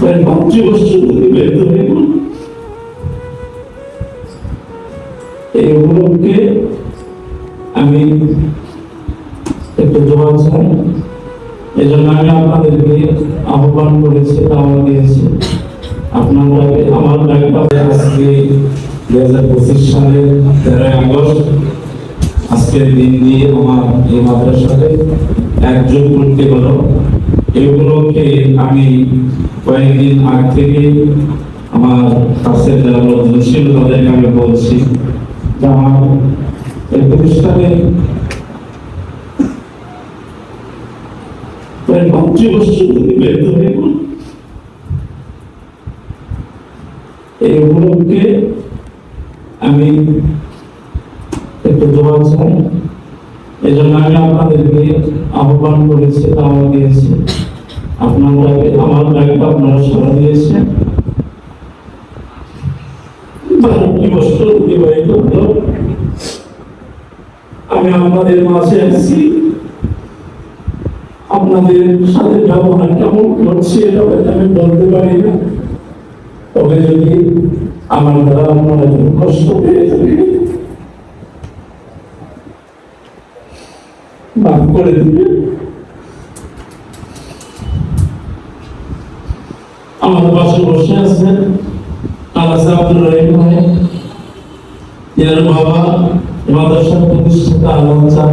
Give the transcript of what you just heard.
প্রায় 35 বছর ধরে ব্যর্থ হয়ে গেল। এই উপলক্ষে আমি একটু দোয়া চাই, এই জন্য আমি আপনাদেরকে আহ্বান করেছি, দাওয়াত দিয়েছি। আপনারা আমার দায়িত্ব আজকে 2025 সালের 13 আগস্ট আজকের দিন দিয়ে আমার এই মাদ্রাসাতে একযোগ করতে হলো। এই উপলক্ষে আমি কয়েকদিন আগ থেকে আমার কাছের যারা লোকজন ছিল তাদেরকে আমি বলছি যে আমার এই প্রতিষ্ঠানে প্রায় 35 বছর ধরে ব্যর্থ হয়ে গেল। এই উপলক্ষে আমি একটু দোয়া চাই, এই জন্য আমি আপনাদেরকে আহ্বান করেছি, দাওয়াত দিয়েছি। আপনারা আমার দায়িত্ব আপনারা সাড়া দিয়েছেন। 12 বছর অতিবাহিত হলো, আমি আপনাদের মাঝে আছি। আপনাদের সাথে ব্যবহার কেমন করছি এটা আমি বলতে পারি না, তবে যদি আমার দ্বারা আপনারা কষ্ট পেয়ে থাকেন মাফ করে দিবেন। আমার পাশে বসে আছেন আলাসা আব্দুর রহিম ভাই, এর বাবা মাদ্রাসা প্রতিষ্ঠাতা আলম চান।